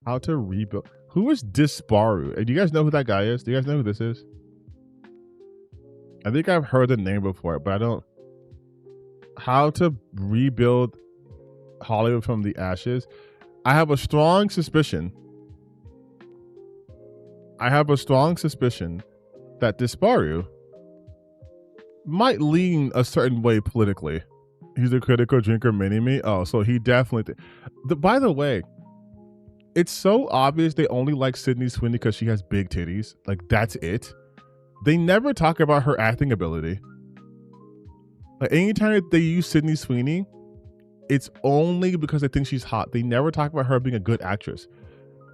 How to rebuild. Who is Disparu? Do you guys know who that guy is? Do you guys know who this is? I think I've heard the name before, but I don't. How to rebuild Hollywood from the ashes. I have a strong suspicion. that Disparu might lean a certain way politically. He's a critical drinker mini-me. Oh, so he definitely... By the way, it's so obvious they only like Sydney Sweeney because she has big titties. Like, that's it. They never talk about her acting ability. Like, anytime they use Sydney Sweeney, it's only because they think she's hot. They never talk about her being a good actress.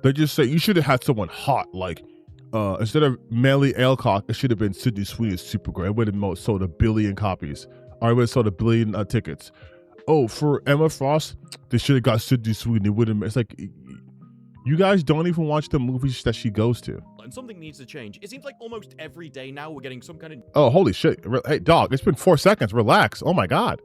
They just say, you should have had someone hot. Like, instead of Melly Alcock, it should have been Sydney Sweeney Supergirl. It would have sold 1 billion copies. Or it would have sold 1 billion tickets. Oh, for Emma Frost, they should have got Sydney Sweeney. It would have... It's like... You guys don't even watch the movies that she goes to. And something needs to change. It seems like almost every day now we're getting some kind of... Oh, holy shit. Hey, dog, it's been 4 seconds. Relax. Oh, my God.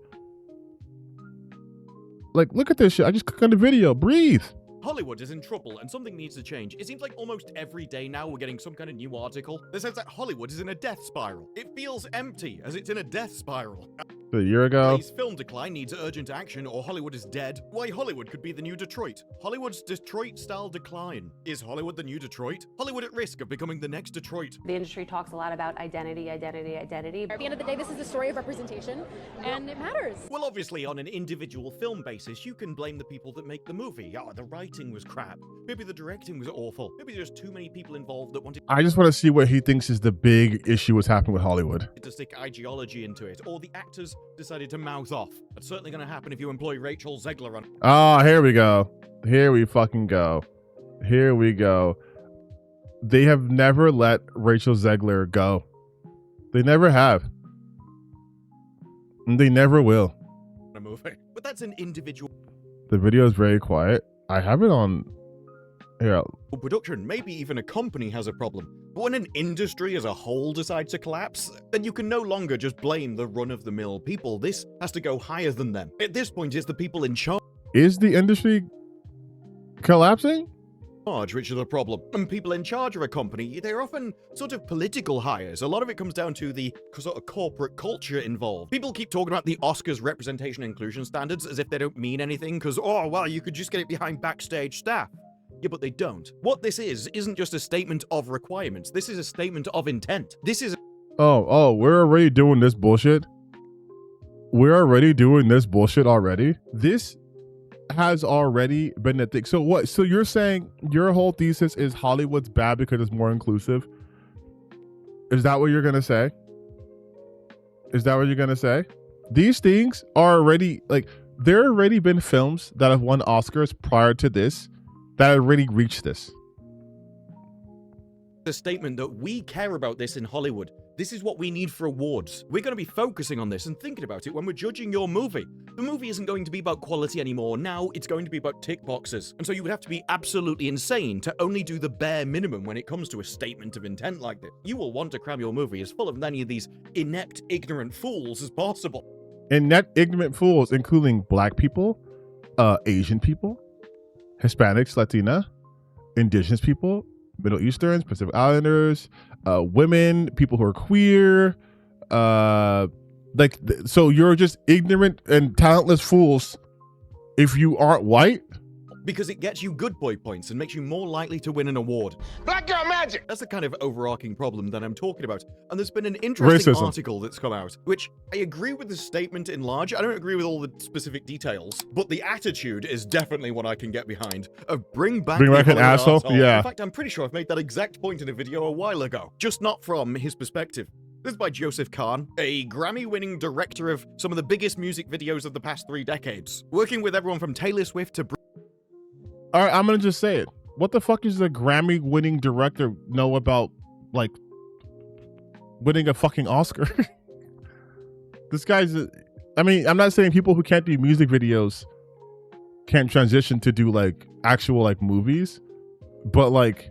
Like, look at this shit. I just clicked on the video. Breathe. Hollywood is in trouble and something needs to change. It seems like almost every day now we're getting some kind of new article that says that Hollywood is in a death spiral. It feels empty as it's in a death spiral. A year ago. Film decline needs urgent action or Hollywood is dead. Why Hollywood could be the new Detroit. Hollywood's Detroit-style decline. Is Hollywood the new Detroit? Hollywood at risk of becoming the next Detroit. The industry talks a lot about identity. At the end of the day, this is a story of representation, and it matters. Well, obviously, on an individual film basis, you can blame the people that make the movie. Oh, the writing was crap. Maybe the directing was awful. Maybe there's too many people involved that wanted... I just want to see what he thinks is the big issue what's happening with Hollywood. ...to stick ideology into it, or the actors decided to mouth off. That's certainly going to happen if you employ Rachel Zegler on... Oh, here we go. Here we fucking go. Here we go. They have never let Rachel Zegler go. They never have. And they never will. ...a movie. But that's an individual... The video is very quiet. I have it on... Here. Production, maybe even a company has a problem. But when an industry as a whole decides to collapse, then you can no longer just blame the run-of-the-mill people. This has to go higher than them. At this point, it's the people in charge. Is the industry collapsing? Which are the problem. And people in charge of a company, they're often sort of political hires. A lot of it comes down to the sort of corporate culture involved. People keep talking about the Oscars representation and inclusion standards as if they don't mean anything, because, oh, well, you could just get it behind backstage staff. Yeah, but they don't. What this isn't just a statement of requirements. This is a statement of intent. This is... Oh, we're already doing this bullshit? We're already doing this bullshit already? This has already been a thing. So what? So you're saying your whole thesis is Hollywood's bad because it's more inclusive? Is that what you're going to say? Is that what you're going to say? These things are already, like, there already been films that have won Oscars prior to this that already reached this. A statement that we care about this in Hollywood. This is what we need for awards. We're going to be focusing on this and thinking about it when we're judging your movie. The movie isn't going to be about quality anymore. Now it's going to be about tick boxes. And so you would have to be absolutely insane to only do the bare minimum when it comes to a statement of intent like this. You will want to cram your movie as full of many of these inept, ignorant fools as possible. Inept, ignorant fools, including Black people, Asian people, Hispanics, Latina, Indigenous people, Middle Easterns, Pacific Islanders, women, people who are queer, so you're just ignorant and talentless fools if you aren't white? Because it gets you good boy points and makes you more likely to win an award. Black girl magic! That's the kind of overarching problem that I'm talking about. And there's been an interesting article that's come out, which I agree with the statement in large. I don't agree with all the specific details, but the attitude is definitely what I can get behind. Of bring back an asshole? Yeah. In fact, I'm pretty sure I've made that exact point in a video a while ago, just not from his perspective. This is by Joseph Kahn, a Grammy-winning director of some of the biggest music videos of the past 3 decades, working with everyone from Taylor Swift to... All right, I'm going to just say it. What the fuck is a Grammy-winning director know about, like, winning a fucking Oscar? This guy's... I mean, I'm not saying people who can't do music videos can't transition to do, like, actual, like, movies. But, like,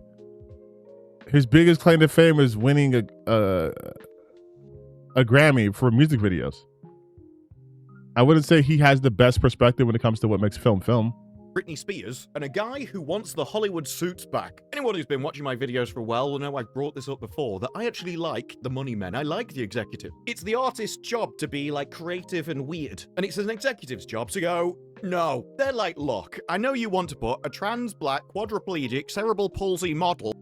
his biggest claim to fame is winning a Grammy for music videos. I wouldn't say he has the best perspective when it comes to what makes film. Britney Spears, and a guy who wants the Hollywood suits back. Anyone who's been watching my videos for a while will know I've brought this up before, that I actually like the money men. I like the executive. It's the artist's job to be like creative and weird, and it's an executive's job to go, no. They're like, look, I know you want to put a trans black quadriplegic cerebral palsy model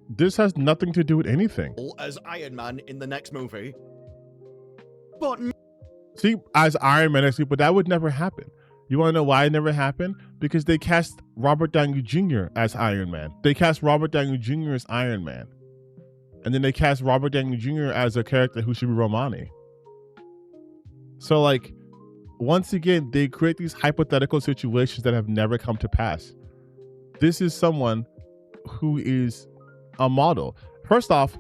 This has nothing to do with anything. as Iron Man in the next movie, but See, as Iron Man, but that would never happen. You want to know why it never happened? Because they cast Robert Downey Jr. as Iron Man. They cast Robert Downey Jr. as Iron Man. And then they cast Robert Downey Jr. as a character who should be Romani. So, like, once again, they create these hypothetical situations that have never come to pass. This is someone who is a model. First off,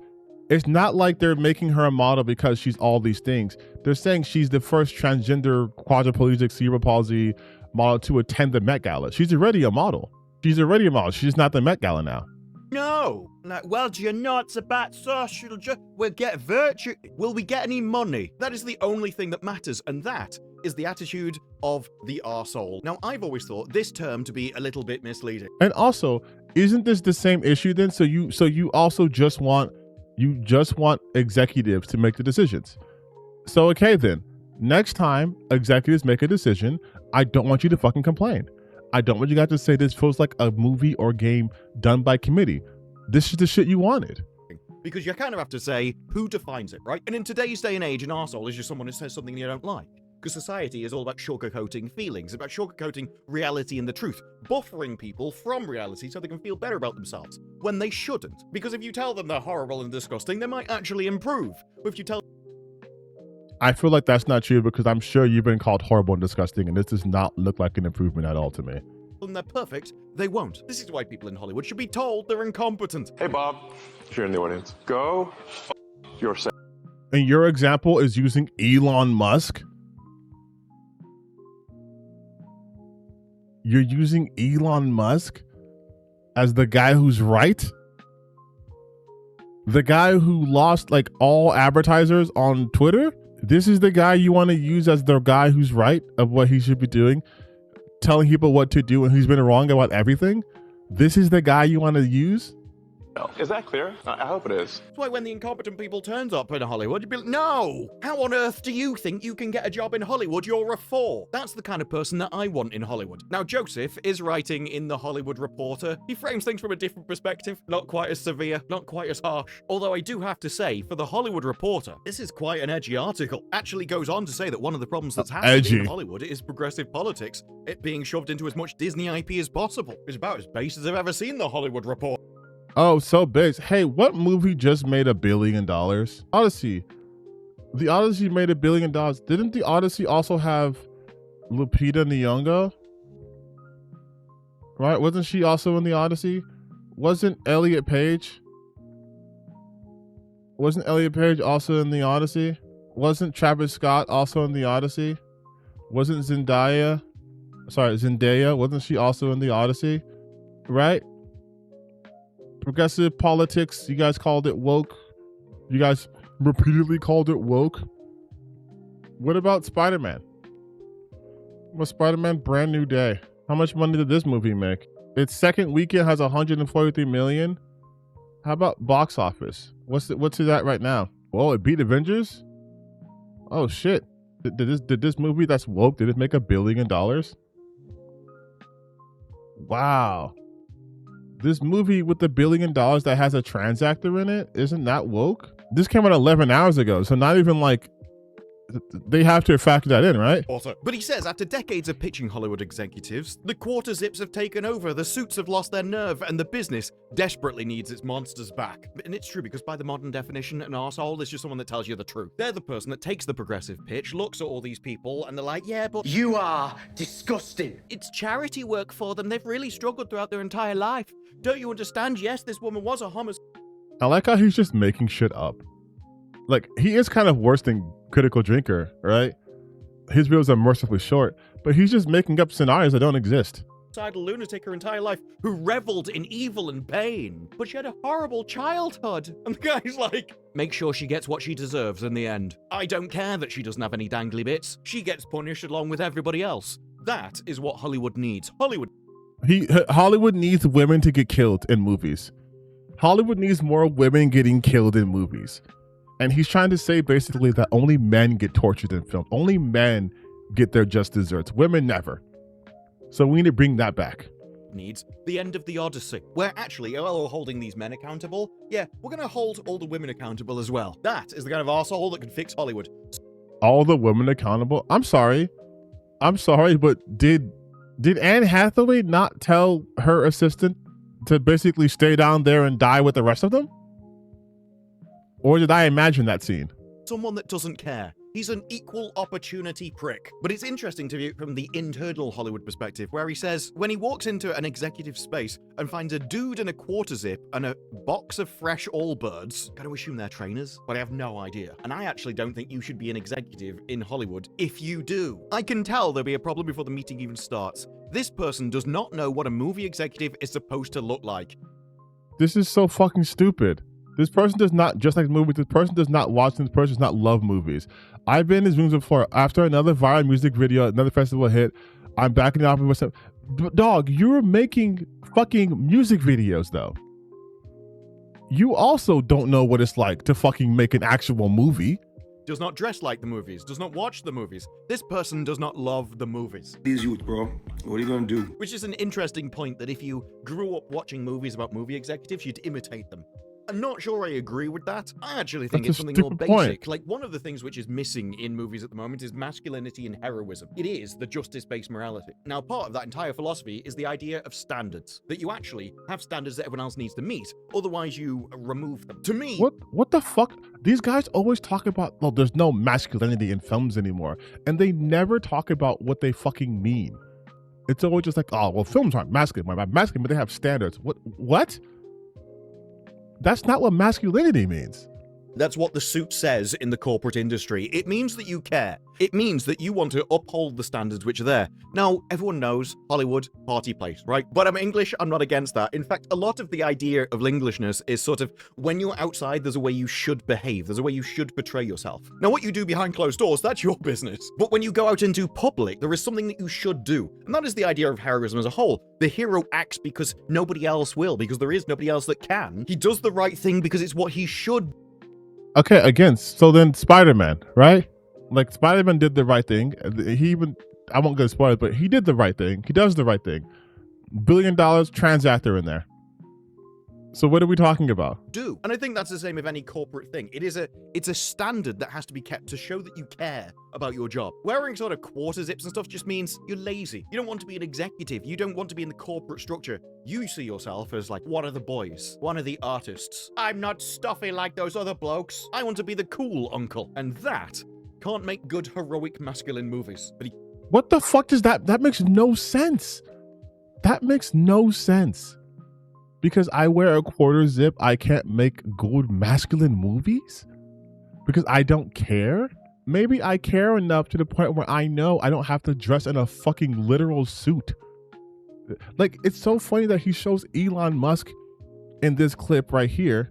it's not like they're making her a model because she's all these things. They're saying she's the first transgender quadriplegic cerebral palsy model to attend the Met Gala. She's already a model. She's already a model. She's not the Met Gala now. no. Like, well, do you know it's about social we'll get virtue. Will we get any money? That is the only thing that matters, and that is the attitude of the arsehole. Now, I've always thought this term to be a little bit misleading. And also, isn't this the same issue then? So you also just want executives to make the decisions. So okay then, next time executives make a decision, I don't want you to fucking complain. I don't want you guys to say this feels like a movie or game done by committee. This is the shit you wanted. Because you kind of have to say, who defines it, right? And in today's day and age, an arsehole is just someone who says something you don't like. Because society is all about sugarcoating feelings, about sugarcoating reality and the truth, buffering people from reality so they can feel better about themselves, when they shouldn't. Because if you tell them they're horrible and disgusting, they might actually improve. But if you tell I feel like that's not true because I'm sure you've been called horrible and disgusting, and this does not look like an improvement at all to me. them they're perfect, they won't. This is why people in Hollywood should be told they're incompetent. Hey, Bob, if you're in the audience, go yourself. And your example is using Elon Musk? You're using Elon Musk as the guy who's right? The guy who lost like all advertisers on Twitter? This is the guy you want to use as the guy who's right of what he should be doing, telling people what to do, and he's been wrong about everything? This is the guy you want to use? Is that clear? I hope it is. That's why when the incompetent people turns up in Hollywood, you'd be like, no! How on earth do you think you can get a job in Hollywood? You're a four. That's the kind of person that I want in Hollywood. Now, Joseph is writing in The Hollywood Reporter. He frames things from a different perspective. Not quite as severe, not quite as harsh. Although I do have to say, for The Hollywood Reporter, this is quite an edgy article. Actually goes on to say that one of the problems that's happening in Hollywood is progressive politics. It being shoved into as much Disney IP as possible. It's about as base as I've ever seen The Hollywood Reporter. Oh, so big. Hey, what movie just made $1 billion? Odyssey. The Odyssey made $1 billion. Didn't the Odyssey also have Lupita Nyong'o? Right? Wasn't she also in the Odyssey? Wasn't Elliot Page also in the Odyssey? Wasn't Travis Scott also in the Odyssey? Wasn't Zendaya, wasn't she also in the Odyssey? Right? Progressive politics, you guys called it woke. You guys repeatedly called it woke. What about Spider-Man? Well, Spider-Man Brand New Day. How much money did this movie make? Its second weekend has 143 million. How about box office? What's it at right now? Whoa, it beat Avengers? Oh shit. Did this movie that's woke, did it make $1 billion? Wow. This movie with $1 billion that has a trans actor in it, isn't that woke? This came out 11 hours ago, so not even like, they have to factor that in, right? Also, but he says after decades of pitching Hollywood executives, the quarter zips have taken over, the suits have lost their nerve, and the business desperately needs its monsters back. And it's true, because by the modern definition, an arsehole is just someone that tells you the truth. They're the person that takes the progressive pitch, looks at all these people, and they're like, yeah, but You are disgusting. it's charity work for them. They've really struggled throughout their entire life. Don't you understand? Yes, this woman was a homosexual. I like how he's just making shit up. Like, he is kind of worse than Critical Drinker, right? His videos are mercifully short, but he's just making up scenarios that don't exist. Lunatic her entire life who reveled in evil and pain, but she had a horrible childhood. And the guy's like, make sure she gets what she deserves in the end. I don't care that she doesn't have any dangly bits. She gets punished along with everybody else. That is what Hollywood needs. Hollywood needs women to get killed in movies. Hollywood needs more women getting killed in movies. And he's trying to say basically that only men get tortured in film. Only men get their just desserts. Women never. So we need to bring that back. Needs the end of the Odyssey, where actually, while we're holding these men accountable, yeah, we're gonna hold all the women accountable as well. That is the kind of arsehole that can fix Hollywood. All the women accountable? I'm sorry, but did Anne Hathaway not tell her assistant to basically stay down there and die with the rest of them? Or did I imagine that scene? Someone that doesn't care. He's an equal opportunity prick. But it's interesting to view it from the internal Hollywood perspective, where he says, when he walks into an executive space and finds a dude in a quarter zip and a box of fresh Allbirds, gotta assume they're trainers, but I have no idea. And I actually don't think you should be an executive in Hollywood if you do. I can tell there'll be a problem before the meeting even starts. This person does not know what a movie executive is supposed to look like. This is so fucking stupid. This person does not just like movies. This person does not watch them. This person does not love movies. I've been in his rooms before. After another viral music video, another festival hit, I'm back in the office with myself. Dog, you're making fucking music videos though. You also don't know what it's like to fucking make an actual movie. Does not dress like the movies, does not watch the movies. This person does not love the movies. These youth, bro. What are you gonna do? Which is an interesting point, that if you grew up watching movies about movie executives, you'd imitate them. I'm not sure I agree with that. I actually think it's something more basic. Like, one of the things which is missing in movies at the moment is masculinity and heroism. It is the justice-based morality. Now, part of that entire philosophy is the idea of standards. That you actually have standards that everyone else needs to meet, otherwise you remove them. To me... What the fuck? These guys always talk about, well, there's no masculinity in films anymore. And they never talk about what they fucking mean. It's always just like, oh, well, films aren't masculine. Masculine, but they have standards. What? That's not what masculinity means. That's what the suit says in the corporate industry. It means that you care. It means that you want to uphold the standards which are there. Now, everyone knows Hollywood, party place, right? But I'm English, I'm not against that. In fact, a lot of the idea of Englishness is sort of, when you're outside, there's a way you should behave. There's a way you should portray yourself. Now, what you do behind closed doors, that's your business. But when you go out into public, there is something that you should do. And that is the idea of heroism as a whole. The hero acts because nobody else will, because there is nobody else that can. He does the right thing because it's what he should. Okay, again, so then Spider-Man, right? Like, Spider-Man did the right thing. He even, I won't get spoiled, but he did the right thing. He does the right thing. $1 billion, trans actor in there. So what are we talking about? And I think that's the same with any corporate thing. It's a standard that has to be kept to show that you care about your job. Wearing sort of quarter zips and stuff just means you're lazy. You don't want to be an executive. You don't want to be in the corporate structure. You see yourself as like one of the boys, one of the artists. I'm not stuffy like those other blokes. I want to be the cool uncle. And that can't make good heroic masculine movies. But what the fuck does that? That makes no sense. That makes no sense. Because I wear a quarter zip, I can't make good masculine movies? Because I don't care? Maybe I care enough to the point where I know I don't have to dress in a fucking literal suit. Like, it's so funny that he shows Elon Musk in this clip right here.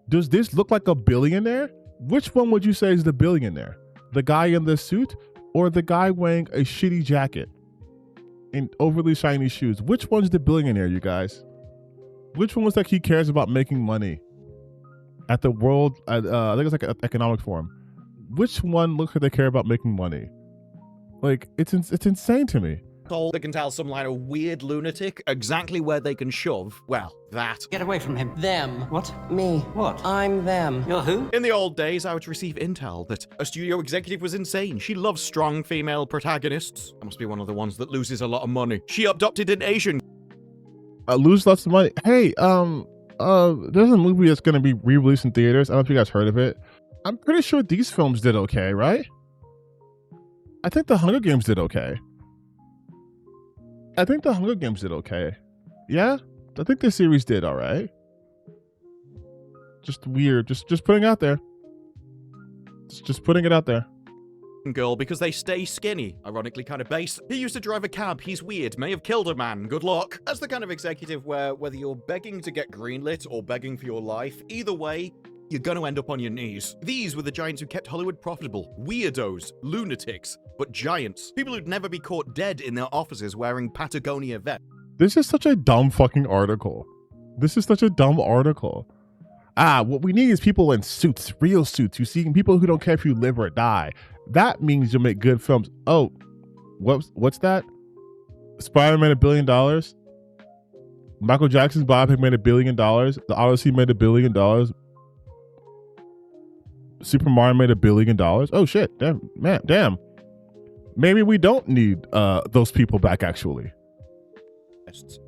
Does this look like a billionaire? Which one would you say is the billionaire? The guy in the suit or the guy wearing a shitty jacket and overly shiny shoes? Which one's the billionaire, you guys? Which one looks like he cares about making money at the world? I think it's like an economic forum. Which one looks like they care about making money? Like, it's insane to me. They can tell some like a weird lunatic exactly where they can shove. Well, that. Get away from him. Them. What? Me. What? I'm them. You're who? In the old days, I would receive intel that a studio executive was insane. She loves strong female protagonists. I must be one of the ones that loses a lot of money. She adopted an Asian. Lose lots of money. Hey, there's a movie that's going to be re-released in theaters. I don't know if you guys heard of it. I'm pretty sure these films did okay, right? I think The Hunger Games did okay. Yeah? I think the series did all right. Just weird. Just putting it out there. Just putting it out there. Girl because they stay skinny, ironically kind of base. He used to drive a cab, he's weird, may have killed a man, good luck. That's the kind of executive where whether you're begging to get greenlit or begging for your life, either way, you're gonna end up on your knees. These were the giants who kept Hollywood profitable. Weirdos, lunatics, but giants. People who'd never be caught dead in their offices wearing Patagonia vests. This is such a dumb fucking article. This is such a dumb article. What we need is people in suits, real suits. You see, people who don't care if you live or die. That means you'll make good films. Oh, what's that? Spider-Man $1 billion. Michael Jackson's biopic made $1 billion. The Odyssey made $1 billion. Super Mario made $1 billion. Oh shit! Damn, man, damn. Maybe we don't need those people back. Actually,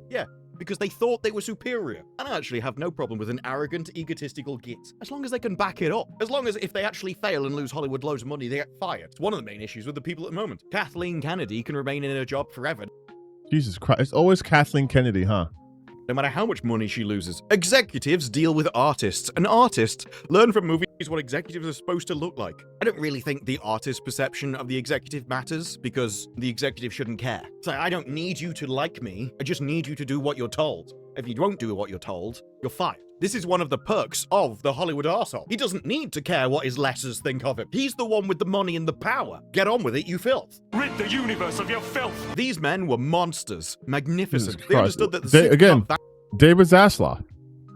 yeah, because they thought they were superior. And I actually have no problem with an arrogant, egotistical git, as long as they can back it up. As long as if they actually fail and lose Hollywood loads of money, they get fired. It's one of the main issues with the people at the moment. Kathleen Kennedy can remain in her job forever. Jesus Christ! It's always Kathleen Kennedy, huh? No matter how much money she loses. Executives deal with artists, and artists learn from movies what executives are supposed to look like. I don't really think the artist's perception of the executive matters, because the executive shouldn't care. So I don't need you to like me, I just need you to do what you're told. If you won't do what you're told, you're fired. This is one of the perks of the Hollywood arsehole. He doesn't need to care what his lessers think of him. He's the one with the money and the power. Get on with it, you filth. Rid the universe of your filth. These men were monsters. Magnificent. Jesus They Christ. understood that the suit Again, David Zaslav.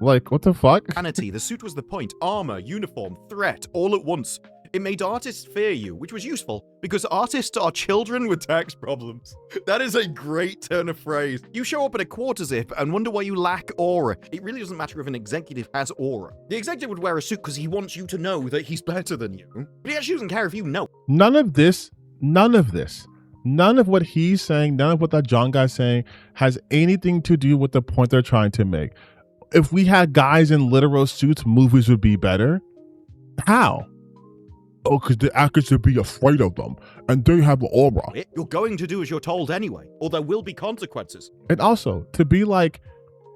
Like, what the fuck? vanity. The suit was the point. Armor, uniform, threat, all at once. It made artists fear you, which was useful, because artists are children with tax problems. That is a great turn of phrase. You show up in a quarter zip and wonder why you lack aura. It really doesn't matter if an executive has aura. The executive would wear a suit because he wants you to know that he's better than you, but he actually doesn't care if you know. None of this, none of what he's saying, none of what that John guy's saying has anything to do with the point they're trying to make. If we had guys in literal suits, movies would be better. How? Oh, because the actors would be afraid of them, and they have aura. You're going to do as you're told anyway, or there will be consequences. And also, to be like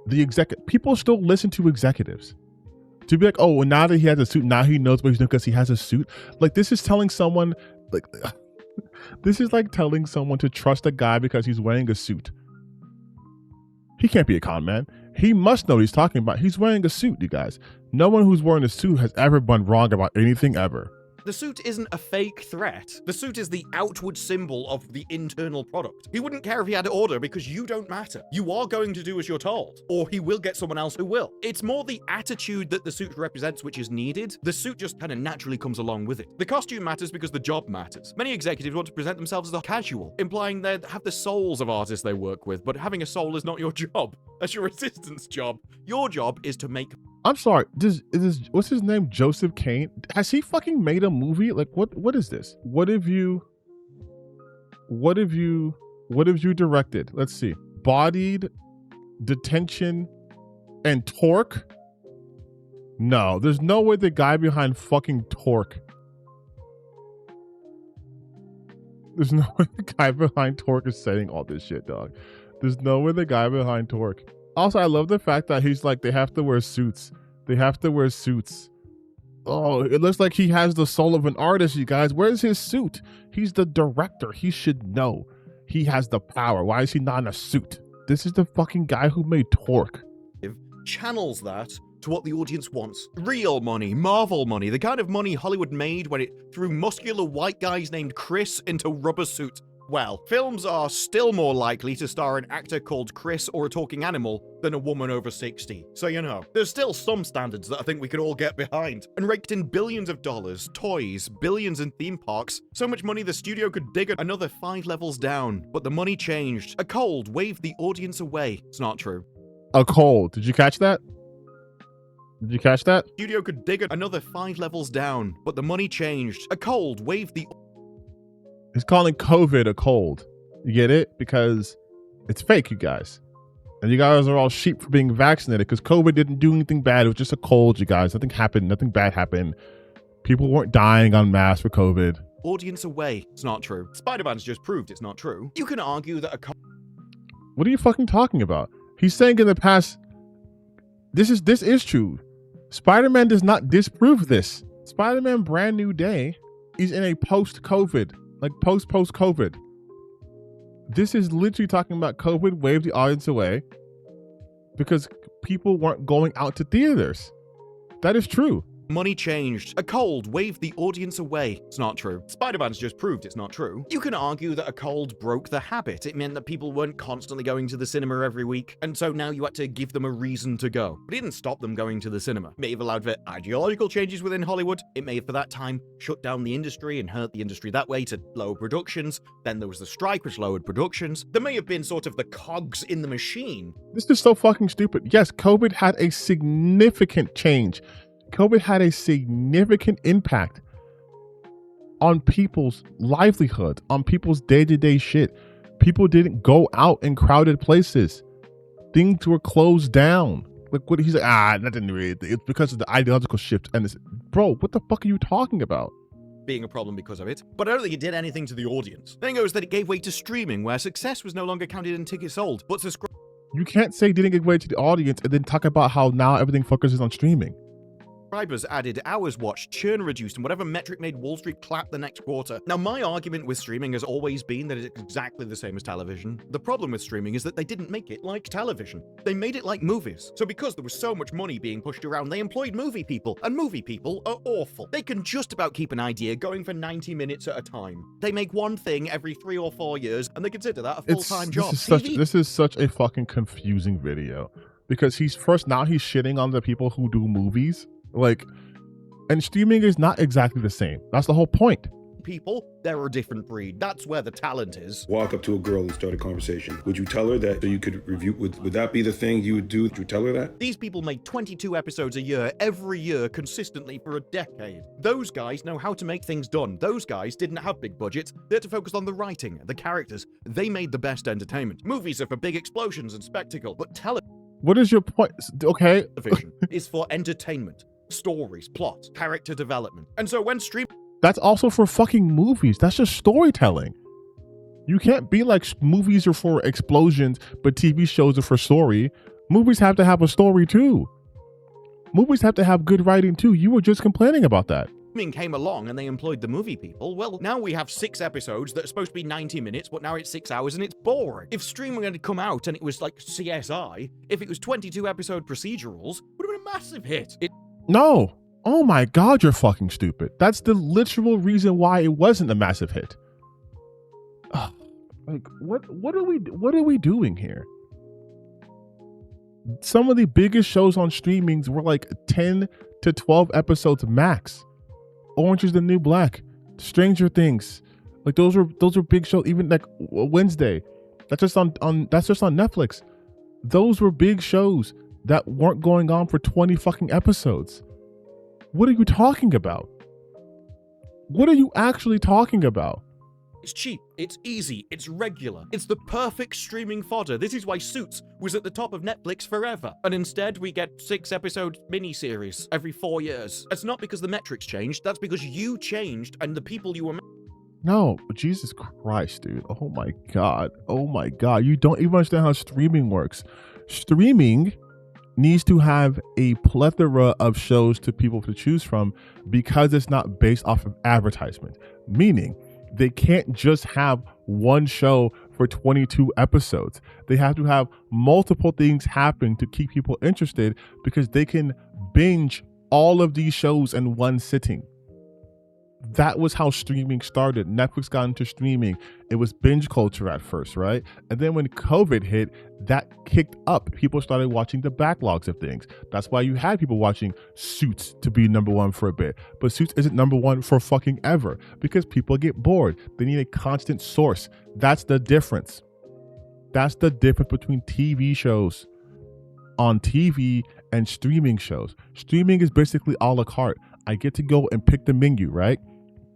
the executive, people still listen to executives. To be like, oh, well, now that he has a suit, now he knows what he's doing because he has a suit. Like, this is telling someone, like, this is like telling someone to trust a guy because he's wearing a suit. He can't be a con man. He must know what he's talking about. He's wearing a suit, you guys. No one who's wearing a suit has ever been wrong about anything ever. The suit isn't a fake threat. The suit is the outward symbol of the internal product. He wouldn't care if he had order because you don't matter. You are going to do as you're told, or he will get someone else who will. It's more the attitude that the suit represents which is needed. The suit just kind of naturally comes along with it. The costume matters because the job matters. Many executives want to present themselves as casual, implying they have the souls of artists they work with, but having a soul is not your job. That's your assistant's job. Your job is to make... I'm sorry. What's his name? Joseph Kane? Has he fucking made a movie? Like, what is this? What have you directed? Let's see. Bodied, Detention, and Torque? No, there's no way the guy behind fucking Torque. There's no way the guy behind Torque is saying all this shit, dog. There's no way the guy behind Torque. Also, I love the fact that he's like, they have to wear suits. They have to wear suits. Oh, it looks like he has the soul of an artist, you guys. Where's his suit? He's the director. He should know. He has the power. Why is he not in a suit? This is the fucking guy who made Torque. Channels that to what the audience wants. Real money, Marvel money, the kind of money Hollywood made when it threw muscular white guys named Chris into rubber suits. Well, films are still more likely to star an actor called Chris or a talking animal than a woman over 60. So you know, there's still some standards that I think we could all get behind. And raked in billions of dollars, toys, billions in theme parks, so much money the studio could dig another 5 levels down. But the money changed. A cold waved the audience away. It's not true. A cold. Did you catch that? Did you catch that? Studio could dig another 5 levels down, but the money changed. A cold waved the... He's calling COVID a cold. You get it? Because it's fake, you guys. And you guys are all sheep for being vaccinated because COVID didn't do anything bad. It was just a cold, you guys. Nothing happened. Nothing bad happened. People weren't dying en masse for COVID. Audience away. It's not true. Spider-Man's just proved it's not true. You can argue that a... What are you fucking talking about? He's saying in the past, this is true. Spider-Man does not disprove this. Spider-Man Brand New Day is in a post-COVID. Like post-COVID. This is literally talking about COVID waved the audience away because people weren't going out to theaters. That is true. Money changed. A cold waved the audience away. It's not true. Spider-Man's just proved it's not true. You can argue that a cold broke the habit. It meant that people weren't constantly going to the cinema every week, and so now you had to give them a reason to go. But it didn't stop them going to the cinema. It may have allowed for ideological changes within Hollywood. It may have, for that time, shut down the industry and hurt the industry that way to lower productions. Then there was the strike, which lowered productions. There may have been sort of the cogs in the machine. This is so fucking stupid. Yes, COVID had a significant change. COVID had a significant impact on people's livelihood, on people's day-to-day shit. People didn't go out in crowded places. Things were closed down. Like what he's like, nothing really. It's because of the ideological shift. And it's, bro, what the fuck are you talking about? Being a problem because of it, but I don't think it did anything to the audience. The thing was that it gave way to streaming, where success was no longer counted in tickets sold, but You can't say didn't give way to the audience and then talk about how now everything focuses on streaming. subscribers added, hours watched, churn reduced, and whatever metric made Wall Street clap the next quarter. Now, my argument with streaming has always been that it's exactly the same as television. The problem with streaming is that they didn't make it like television. They made it like movies. So because there was so much money being pushed around, they employed movie people, and movie people are awful. They can just about keep an idea going for 90 minutes at a time. They make one thing every 3 or 4 years, and they consider that a full-time job. This is such a fucking confusing video, because he's shitting on the people who do movies. Like, and streaming is not exactly the same. That's the whole point. People, they're a different breed. That's where the talent is. Walk up to a girl and start a conversation. Would you tell her that so you could review? Would that be the thing you would do? Would you tell her that? These people made 22 episodes a year, every year, consistently for a decade. Those guys know how to make things done. Those guys didn't have big budgets. They had to focus on the writing, the characters. They made the best entertainment. Movies are for big explosions and spectacle, but what is your point? Okay. television is for entertainment. Stories, plots, character development. And so when that's also for fucking movies. That's just storytelling. You can't be like movies are for explosions, but TV shows are for story. Movies have to have a story too. Movies have to have good writing too. You were just complaining about that. streaming came along and they employed the movie people, well, now we have 6 episodes that are supposed to be 90 minutes, but now it's 6 hours and it's boring. If streaming had come out and it was like CSI, if it was 22 episode procedurals, it would have been a massive hit. No. Oh my God, you're fucking stupid. That's the literal reason why it wasn't a massive hit. Ugh. Like, what are we doing here? Some of the biggest shows on streamings were like 10 to 12 episodes max. Orange is the New Black, Stranger Things, like those are big shows. Even like Wednesday, that's just on Netflix. Those were big shows that weren't going on for 20 fucking episodes. What are you talking about? What are you actually talking about? It's cheap, it's easy, it's regular. It's the perfect streaming fodder. This is why Suits was at the top of Netflix forever. And instead, we get 6-episode miniseries every 4 years. It's not because the metrics changed, that's because you changed and the people you were... No, Jesus Christ, dude. Oh my God. Oh my God. You don't even understand how streaming works. Streaming needs to have a plethora of shows to people to choose from because it's not based off of advertisement. Meaning, they can't just have one show for 22 episodes. They have to have multiple things happen to keep people interested because they can binge all of these shows in one sitting. That was how streaming started. Netflix got into streaming. It was binge culture at first, right? And then when COVID hit, that kicked up. People started watching the backlogs of things. That's why you had people watching Suits to be #1 for a bit. But Suits isn't #1 for fucking ever because people get bored. They need a constant source. That's the difference. That's the difference between TV shows on TV and streaming shows. Streaming is basically a la carte. I get to go and pick the menu, right?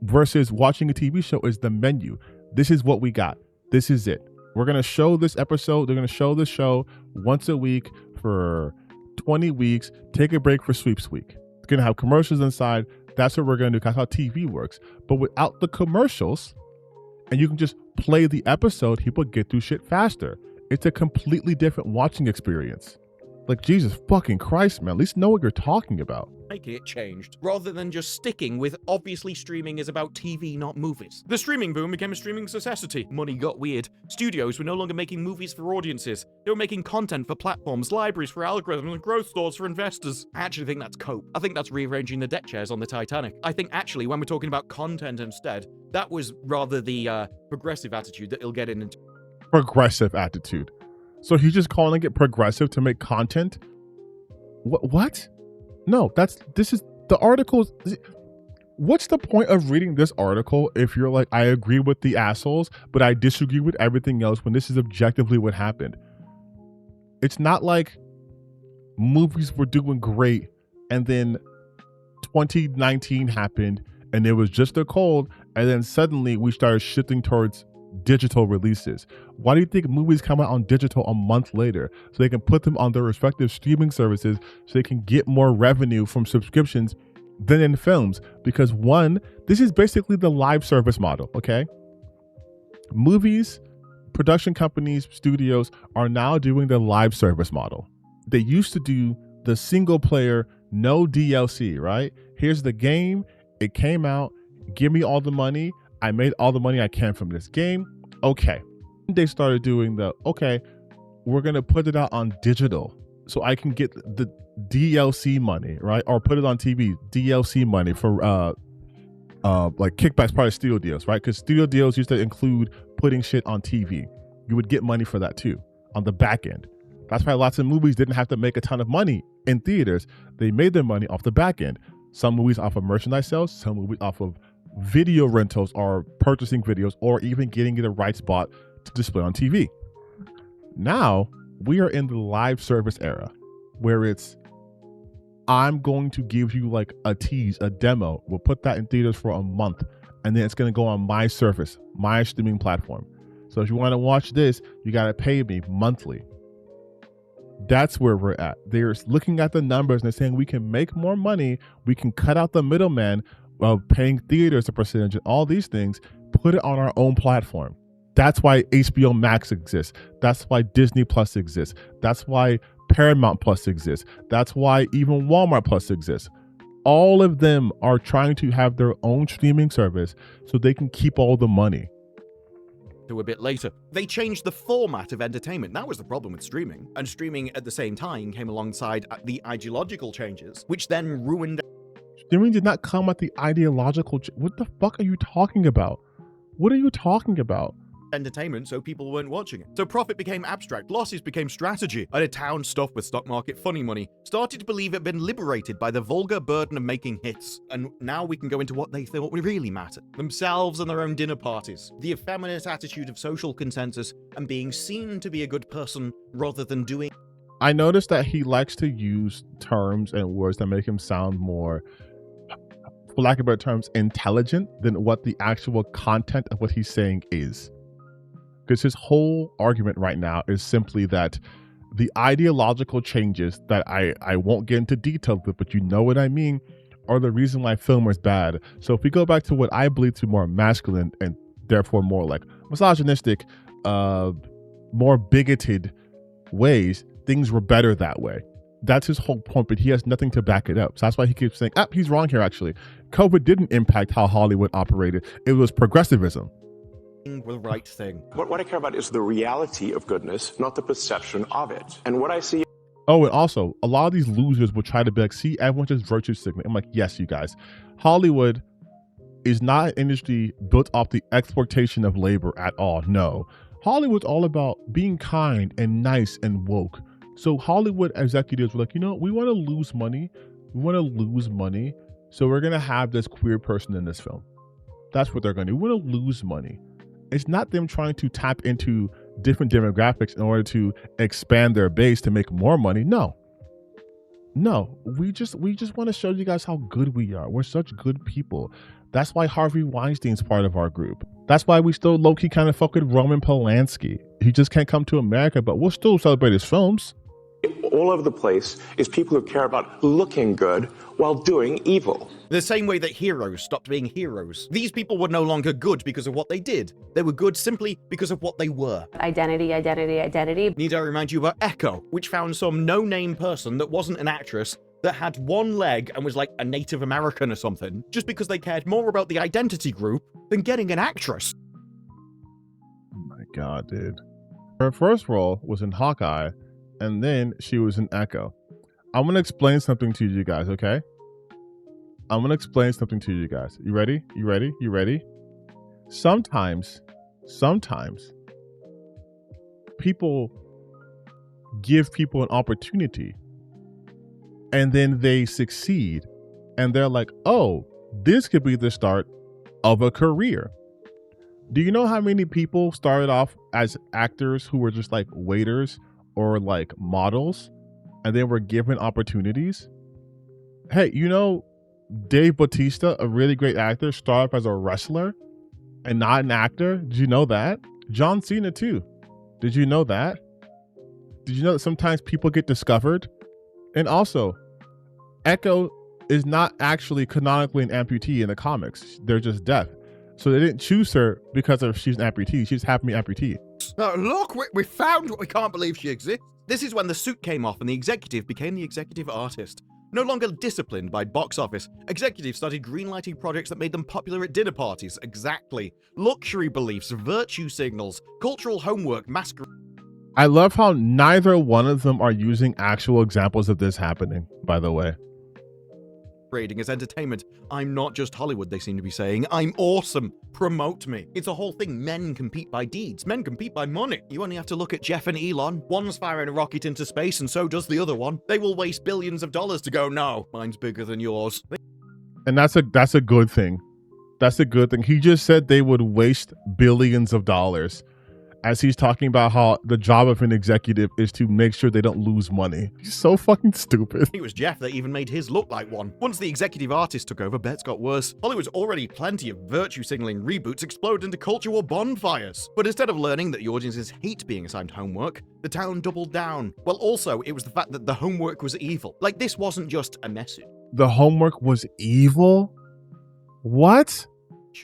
Versus watching a TV show is the menu. This is what we got. This is it. We're going to show this episode. They're going to show this show once a week for 20 weeks. Take a break for sweeps week. It's going to have commercials inside. That's what we're going to do. That's how TV works. But without the commercials, and you can just play the episode, people get through shit faster. It's a completely different watching experience. Like, Jesus fucking Christ, man. At least know what you're talking about. Making it changed, rather than just sticking with obviously streaming is about TV, not movies. The streaming boom became a streaming necessity. Money got weird. Studios were no longer making movies for audiences. They were making content for platforms, libraries for algorithms, and growth stores for investors. I actually think that's cope. I think that's rearranging the deck chairs on the Titanic. I think actually when we're talking about content instead, that was rather the progressive attitude that he'll get in. Progressive attitude. So he's just calling it progressive to make content? What? No, this is the articles. What's the point of reading this article if you're like, I agree with the assholes, but I disagree with everything else when this is objectively what happened? It's not like movies were doing great and then 2019 happened and it was just a cold, and then suddenly we started shifting towards digital releases. Why do you think movies come out on digital a month later so they can put them on their respective streaming services so they can get more revenue from subscriptions than in films? Because one, this is basically the live service model, okay? Movies, production companies, studios are now doing the live service model. They used to do the single player, no DLC, right? Here's the game, it came out, give me all the money, I made all the money I can from this game. Okay. They started doing we're going to put it out on digital so I can get the DLC money, right? Or put it on TV, DLC money for like kickbacks, part of studio deals, right? Because studio deals used to include putting shit on TV. You would get money for that too on the back end. That's why lots of movies didn't have to make a ton of money in theaters. They made their money off the back end. Some movies off of merchandise sales, some movies off of video rentals or purchasing videos, or even getting the rights bought to display on TV. Now we are in the live service era where it's, I'm going to give you like a tease, a demo. We'll put that in theaters for a month and then it's going to go on my service, my streaming platform. So if you want to watch this, you got to pay me monthly. That's where we're at. They're looking at the numbers and they're saying we can make more money. We can cut out the middleman of paying theaters a percentage and all these things, put it on our own platform. That's why HBO Max exists. That's why Disney Plus exists. That's why Paramount Plus exists. That's why even Walmart Plus exists. All of them are trying to have their own streaming service so they can keep all the money. To a bit later, they changed the format of entertainment. That was the problem with streaming. And streaming at the same time came alongside the ideological changes, which then ruined. Streaming did not come at the ideological. What the fuck are you talking about? What are you talking about? Entertainment, so people weren't watching it. So profit became abstract, losses became strategy, and a town stuffed with stock market funny money started to believe it had been liberated by the vulgar burden of making hits. And now we can go into what they thought really mattered. Themselves and their own dinner parties. The effeminate attitude of social consensus and being seen to be a good person rather than doing. I noticed that he likes to use terms and words that make him sound more, for lack of better terms, intelligent than what the actual content of what he's saying is. Because his whole argument right now is simply that the ideological changes that I won't get into detail with, but you know what I mean, are the reason why film is bad. So if we go back to what I believe to more masculine and therefore more like misogynistic, more bigoted ways, things were better that way. That's his whole point, but he has nothing to back it up. So that's why he keeps saying, he's wrong here actually. COVID didn't impact how Hollywood operated. It was progressivism. The right thing. What I care about is the reality of goodness, not the perception of it. And what I see. Oh, and also, a lot of these losers will try to be like, see, everyone just virtue signaling. I'm like, yes, you guys. Hollywood is not an industry built off the exploitation of labor at all. No. Hollywood's all about being kind and nice and woke. So Hollywood executives were like, you know, we want to lose money. We want to lose money. So we're going to have this queer person in this film. That's what they're going to do. We want to lose money. It's not them trying to tap into different demographics in order to expand their base to make more money. No, we just want to show you guys how good we are. We're such good people. That's why Harvey Weinstein's part of our group. That's why we still low-key kind of fuck with Roman Polanski. He just can't come to America, but we'll still celebrate his films. all over the place is people who care about looking good while doing evil. The same way that heroes stopped being heroes. These people were no longer good because of what they did. They were good simply because of what they were. Identity, identity, identity. Need I remind you about Echo, which found some no-name person that wasn't an actress that had one leg and was like a Native American or something, just because they cared more about the identity group than getting an actress. Oh my god, dude. Her first role was in Hawkeye, and then she was in Echo. I'm gonna explain something to you guys, okay? I'm gonna explain something to you guys. You ready? You ready? You ready? Sometimes people give people an opportunity and then they succeed and they're like, oh, this could be the start of a career. Do you know how many people started off as actors who were just like waiters or like models and they were given opportunities? Hey, you know, Dave Bautista, a really great actor, started off as a wrestler and not an actor. Did you know that? John Cena too. Did you know that? Did you know that sometimes people get discovered? And also, Echo is not actually canonically an amputee in the comics. They're just deaf. So they didn't choose her because she's an amputee. She just happened to be amputee. Look, we found what we can't believe she exists. This is when the suit came off and the executive became the executive artist. No longer disciplined by box office, executives started greenlighting projects that made them popular at dinner parties. Exactly. Luxury beliefs, virtue signals, cultural homework, masquerade. I love how neither one of them are using actual examples of this happening, by the way. Rating as entertainment. I'm not just Hollywood, they seem to be saying. I'm awesome. Promote me. It's a whole thing. Men compete by deeds. Men compete by money. You only have to look at Jeff and Elon. One's firing a rocket into space and so does the other one. They will waste billions of dollars to go, no, mine's bigger than yours. And that's a good thing. That's a good thing. He just said they would waste billions of dollars as he's talking about how the job of an executive is to make sure they don't lose money. He's so fucking stupid. It was Jeff that even made his look like one. Once the executive artist took over, bets got worse. Hollywood's already plenty of virtue signaling reboots explode into culture war bonfires. But instead of learning that the audiences hate being assigned homework, the town doubled down. Well, also, it was the fact that the homework was evil. Like, this wasn't just a message. The homework was evil? What?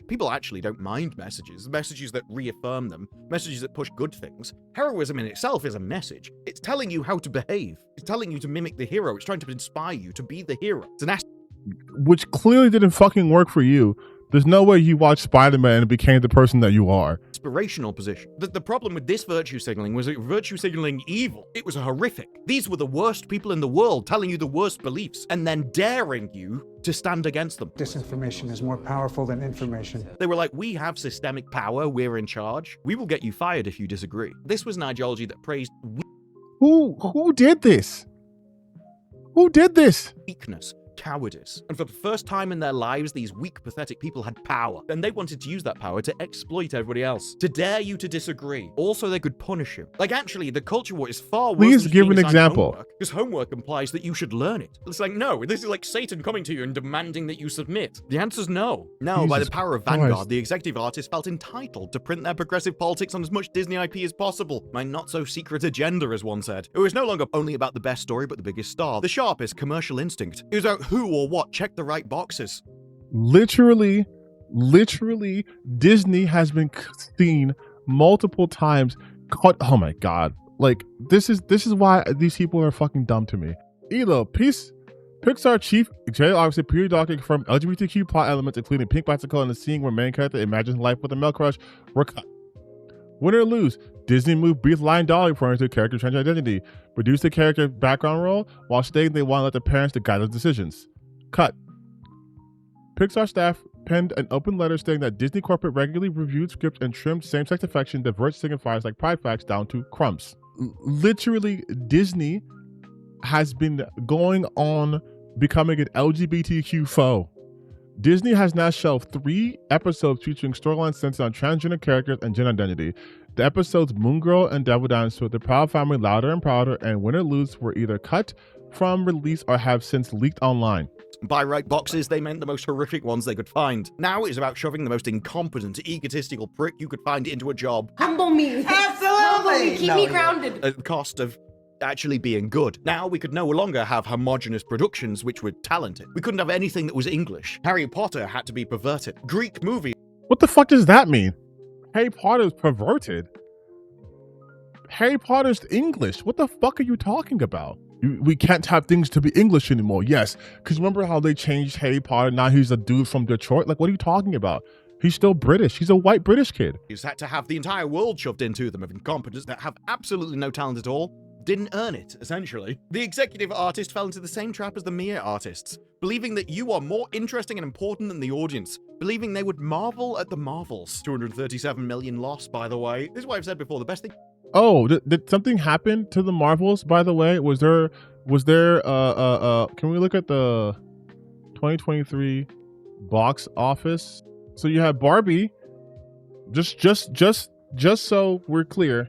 People actually don't mind messages that reaffirm them, messages that push good things. Heroism in itself is a message. It's telling you how to behave. It's telling you to mimic the hero. It's trying to inspire you to be the hero. It's an which clearly didn't fucking work for you. There's no way you watched Spider-Man and became the person that you are. Aspirational position. The problem with this virtue signaling was virtue signaling evil. It was horrific. These were the worst people in the world telling you the worst beliefs and then daring you to stand against them. Disinformation is more powerful than information. They were like, we have systemic power, we're in charge. We will get you fired if you disagree. This was an ideology that praised Who did this? Who did this? Weakness, cowardice. And for the first time in their lives, these weak, pathetic people had power. And they wanted to use that power to exploit everybody else, to dare you to disagree. Also, they could punish you. Like, actually, the culture war is far worse. Please give an example. Because homework implies that you should learn it. It's like, no, this is like Satan coming to you and demanding that you submit. The answer's no. No, Jesus by the power of Vanguard, Christ. the executive artists felt entitled to print their progressive politics on as much Disney IP as possible. My not-so-secret agenda, as one said. It was no longer only about the best story, but the biggest star, the sharpest commercial instinct. It was about who or what checked the right boxes. Literally, Disney has been seen multiple times. Oh my god! Like this is why these people are fucking dumb to me. Elo, Pixar chief executive officer Peter Docker confirmed LGBTQ plot elements, including pink bicycle and a scene where main character imagines life with a male crush, were cut. Win or lose, Disney moved brief line dolly referring to character trans identity, reduced the character background role while stating they want to let the parents to guide their decisions. Cut. Pixar staff penned an open letter stating that Disney corporate regularly reviewed scripts and trimmed same-sex affection, diverse signifiers like pride facts down to crumbs. Literally, Disney has been going on becoming an LGBTQ foe. Disney has now shelved 3 episodes featuring storylines centered on transgender characters and gender identity. The episodes Moon Girl and Devil Dinosaur, The Proud Family, Louder and Prouder, and Win or Lose were either cut from release or have since leaked online. By right boxes, they meant the most horrific ones they could find. Now it's about shoving the most incompetent, egotistical prick you could find into a job. Humble me. Absolutely. Humble me. Keep me grounded. At the cost of actually being good. Now we could no longer have homogenous productions which were talented. We couldn't have anything that was English. Harry Potter had to be perverted. Greek movies. What the fuck does that mean? Harry Potter's perverted? Harry Potter's English. What the fuck are you talking about? We can't have things to be English anymore. Yes, because remember how they changed Harry Potter? Now he's a dude from Detroit. Like, what are you talking about? He's still British. He's a white British kid. He's had to have the entire world shoved into them of incompetents that have absolutely no talent at all. Didn't earn it, essentially. The executive artist fell into the same trap as the mere artists, believing that you are more interesting and important than the audience, believing they would marvel at the marvels. 237 million loss, by the way. This is what I've said before. The best thing. Oh, did something happen to the Marvels, by the way? Was there can we look at the 2023 box office? So you have Barbie. Just so we're clear,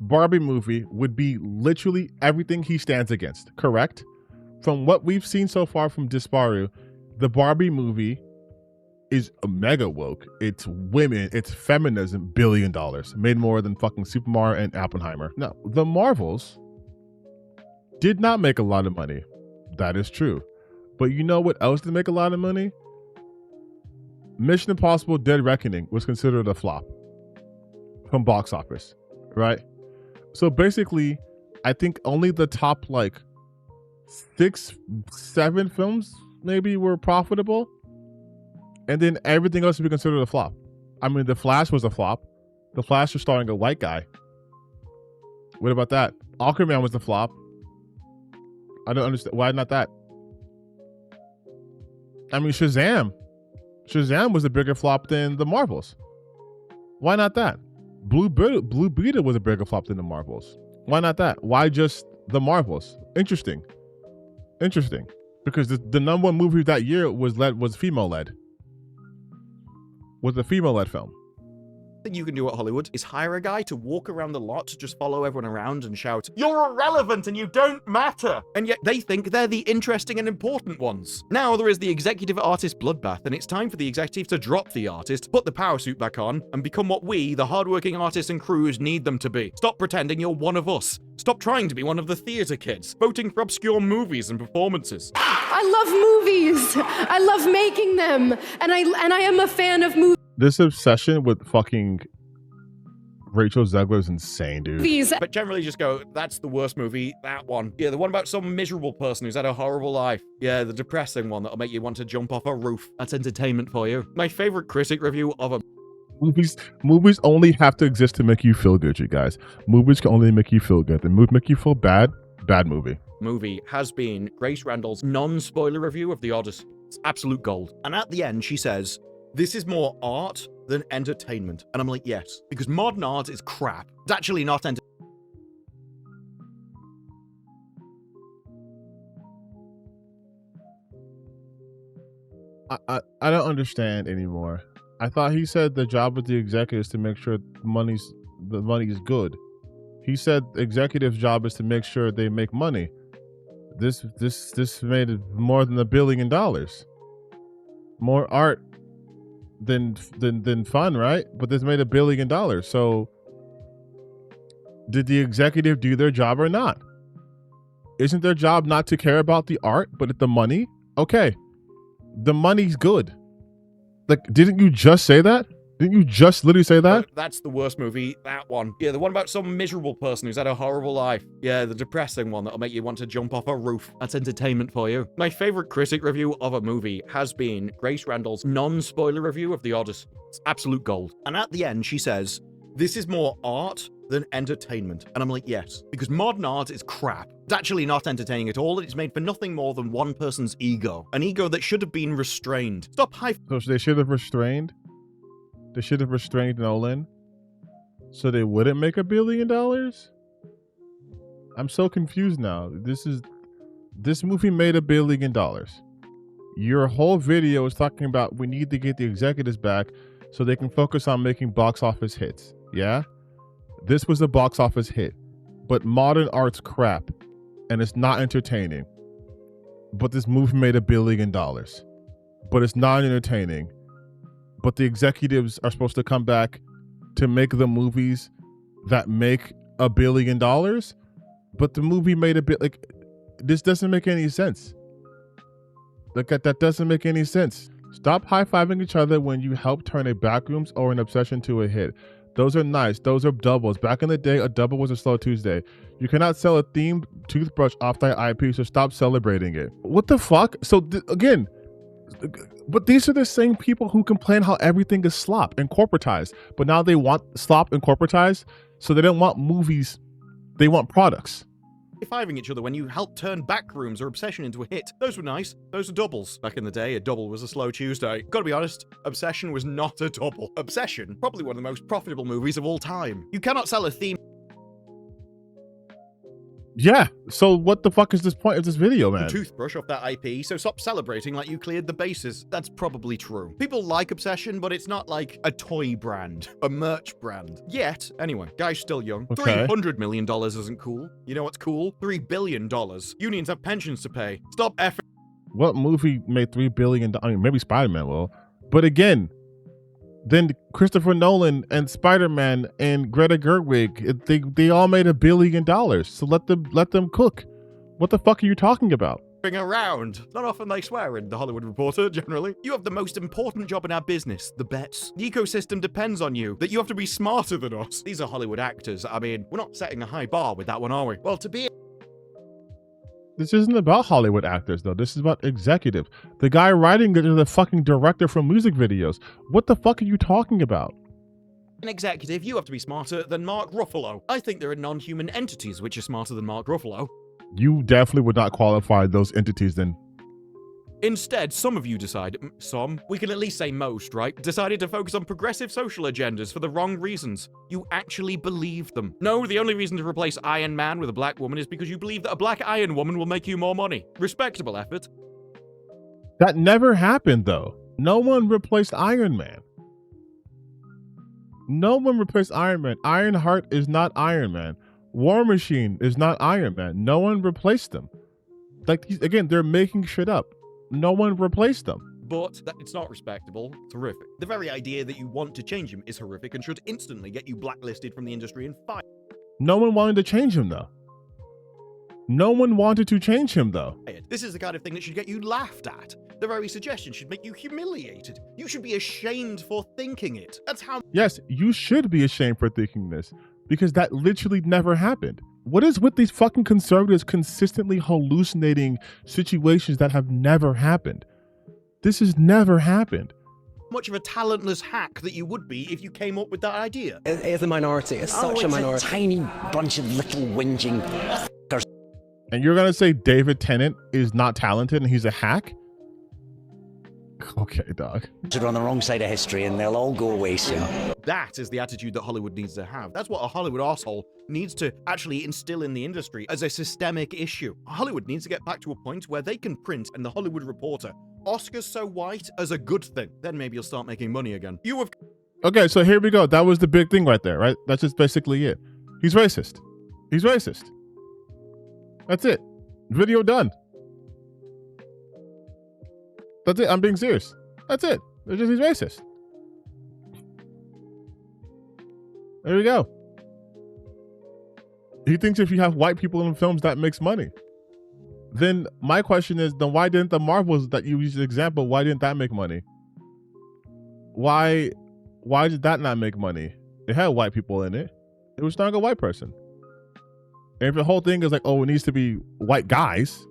Barbie movie would be literally everything he stands against, correct? From what we've seen so far from Disparu, the Barbie movie is a mega woke. It's women, it's feminism, $1 billion. Made more than fucking Super Mario and Oppenheimer. Now, the Marvels did not make a lot of money. That is true. But you know what else did make a lot of money? Mission Impossible Dead Reckoning was considered a flop from box office, right? So basically, I think only the top like 6, 7 films maybe were profitable. And then everything else would be considered a flop. I mean, The Flash was a flop. The Flash was starring a white guy. What about that? Aquaman was a flop. I don't understand. Why not that? I mean, Shazam. Shazam was a bigger flop than the Marvels. Why not that? Blue Beetle was a bigger flop than the Marvels. Why not that? Why just the Marvels? Interesting. Because the number one movie that year was female-led. Was a female-led film. Thing you can do at Hollywood is hire a guy to walk around the lot, just follow everyone around and shout, "You're irrelevant and you don't matter!" And yet they think they're the interesting and important ones. Now there is the executive artist bloodbath, and it's time for the executive to drop the artist, put the power suit back on, and become what we, the hardworking artists and crews, need them to be. Stop pretending you're one of us. Stop trying to be one of the theater kids, voting for obscure movies and performances. I love movies. I love making them, and I am a fan of movies. This obsession with fucking Rachel Zegler is insane, dude. But generally just go, that's the worst movie, that one. Yeah, the one about some miserable person who's had a horrible life. Yeah, the depressing one that'll make you want to jump off a roof. That's entertainment for you. My favorite critic review of a Movies only have to exist to make you feel good, you guys. Movies can only make you feel good. The movie make you feel bad movie. Movie has been Grace Randall's non-spoiler review of The Odyssey. It's absolute gold. And at the end, she says, "This is more art than entertainment." And I'm like, yes, because modern art is crap. It's actually not entertainment. I don't understand anymore. I thought he said the job of the executive is to make sure the money is good. He said the executive's job is to make sure they make money. This made it more than $1 billion. More art than fun, right? But this made $1 billion. So did the executive do their job or not? Isn't their job not to care about the art, but the money? Okay, the money's good. Like, didn't you just say that? Didn't you just literally say that? That's the worst movie, that one. Yeah, the one about some miserable person who's had a horrible life. Yeah, the depressing one that'll make you want to jump off a roof. That's entertainment for you. My favorite critic review of a movie has been Grace Randall's non-spoiler review of The Odyssey. It's absolute gold. And at the end, she says, "This is more art than entertainment." And I'm like, yes, because modern art is crap. It's actually not entertaining at all. It's made for nothing more than one person's ego. An ego that should have been restrained. Stop So they should have restrained? They should have restrained Nolan so they wouldn't make $1 billion? I'm so confused now. This movie made $1 billion. Your whole video is talking about we need to get the executives back so they can focus on making box office hits. Yeah? This was a box office hit, but modern art's crap and it's not entertaining. But this movie made $1 billion, but it's not entertaining. But the executives are supposed to come back to make the movies that make $1 billion. but the movie made a bit like, this doesn't make any sense. Like that doesn't make any sense. Stop high-fiving each other when you help turn a backrooms or an obsession to a hit. Those are nice. Those are doubles. Back in the day, a double was a slow Tuesday. You cannot sell a themed toothbrush off that IP, so stop celebrating it. What the fuck? So again, but these are the same people who complain how everything is slop and corporatized, but now they want slop and corporatized, so they don't want movies, they want products. High-fiving each other when you help turn backrooms or obsession into a hit. Those were nice. Those are doubles. Back in the day, a double was a slow Tuesday. Gotta be honest, Obsession was not a double. Obsession, probably one of the most profitable movies of all time. You cannot sell a theme. Yeah, so what the fuck is this point of this video, man? Toothbrush off that IP, so stop celebrating like you cleared the bases. That's probably true. People like Obsession, but it's not like a toy brand, a merch brand. Yet, anyway, guy's still young. Okay. $300 million isn't cool. You know what's cool? $3 billion. Unions have pensions to pay. Stop effing. What movie made $3 billion? I mean, maybe Spider-Man will. But again, then Christopher Nolan and Spider-Man and Greta Gerwig, they all made $1 billion. So let them cook. What the fuck are you talking about? Around. Not often they swear in The Hollywood Reporter, generally. You have the most important job in our business, the bets. The ecosystem depends on you, that you have to be smarter than us. These are Hollywood actors. I mean, we're not setting a high bar with that one, are we? Well, to be... This isn't about Hollywood actors, though. This is about executive. The guy writing it is a fucking director for music videos. What the fuck are you talking about? an executive, you have to be smarter than Mark Ruffalo. I think there are non-human entities which are smarter than Mark Ruffalo. You definitely would not qualify those entities then. Instead, some of you we can at least say most, right? Decided to focus on progressive social agendas for the wrong reasons. You actually believe them. No, the only reason to replace Iron Man with a black woman is because you believe that a black Iron Woman will make you more money. Respectable effort. That never happened, though. No one replaced Iron Man. No one replaced Iron Man. Ironheart is not Iron Man. War Machine is not Iron Man. No one replaced them. Like, again, they're making shit up. No one replaced them. But it's not respectable. It's horrific. The very idea that you want to change him is horrific and should instantly get you blacklisted from the industry and fired. No one wanted to change him, though. No one wanted to change him, though. This is the kind of thing that should get you laughed at. The very suggestion should make you humiliated. You should be ashamed for thinking it. That's how... Yes, you should be ashamed for thinking this, because that literally never happened. What is with these fucking conservatives consistently hallucinating situations that have never happened? This has never happened. Much of a talentless hack that you would be if you came up with that idea. It is a minority. It's such a minority. A tiny bunch of little whinging. And you're gonna say David Tennant is not talented and he's a hack? Okay, dog. They're on the wrong side of history and they'll all go away soon. That is the attitude that Hollywood needs to have. That's what a Hollywood arsehole needs to actually instill in the industry as a systemic issue. Hollywood needs to get back to a point where they can print in The Hollywood Reporter, Oscars so white as a good thing. Then maybe you'll start making money again. You have... Okay, so here we go. That was the big thing right there, right? That's just basically it. He's racist. He's racist. That's it. Video done. That's it. I'm being serious. That's it. It's just he's racist. There we go. He thinks if you have white people in films, that makes money. Then my question is, then why didn't the Marvels that you used as an example, why didn't that make money? Why did that not make money? It had white people in it. It was starring a white person. And if the whole thing is like, oh, it needs to be white guys,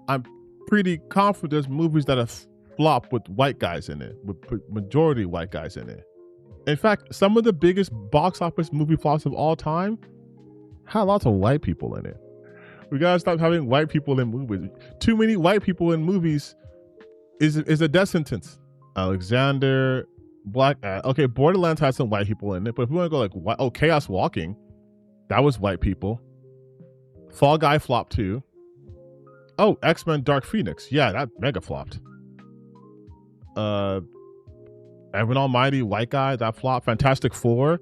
I'm pretty confident there's movies that have flopped with white guys in it, with majority white guys in it. In fact, some of the biggest box office movie flops of all time had lots of white people in it. We gotta stop having white people in movies. Too many white people in movies is a death sentence. Alexander, Black, okay, Borderlands had some white people in it, but if we want to go like, Chaos Walking, that was white people. Fall Guy flopped too. Oh, X-Men Dark Phoenix. Yeah, that mega flopped. Evan Almighty, white guy, that flopped. Fantastic Four,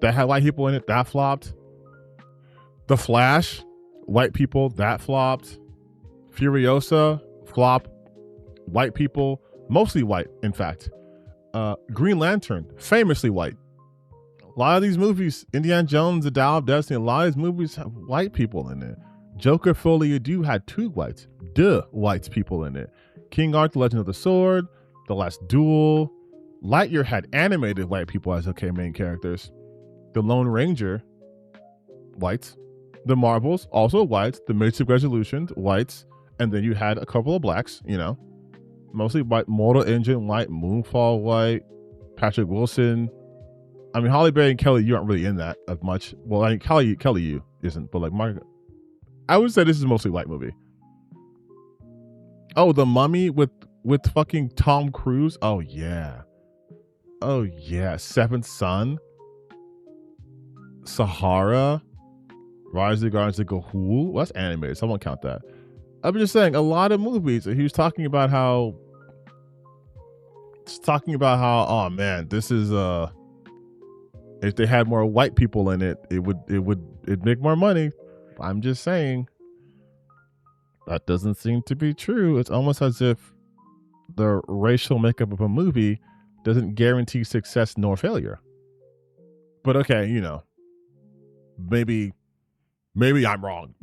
that had white people in it, that flopped. The Flash, white people, that flopped. Furiosa, flop, white people, mostly white, in fact. Green Lantern, famously white. A lot of these movies, Indiana Jones, The Dial of Destiny, a lot of these movies have white people in it. Joker Folie à Deux had two whites people in it. King Arthur, Legend of the Sword, The Last Duel. Lightyear had animated white people as main characters. The Lone Ranger, whites. The Marvels, also whites. The Matrix Resolutions, whites. And then you had a couple of blacks, mostly white. Mortal Engine, white. Moonfall, white. Patrick Wilson. I mean, Halle Berry and Kelly, you aren't really in that as much. Well, I mean, Kelly, you isn't, but like I would say this is mostly white movie. Oh, The Mummy with fucking Tom Cruise. Oh yeah. Seventh Son. Sahara. Rise of the Guardians of Ga'Hoole. Well, that's animated, so I won't count that. I'm just saying, a lot of movies. He was talking about how. Oh man, this is if they had more white people in it, it'd make more money. I'm just saying. That doesn't seem to be true. It's almost as if the racial makeup of a movie doesn't guarantee success nor failure. But okay, maybe I'm wrong.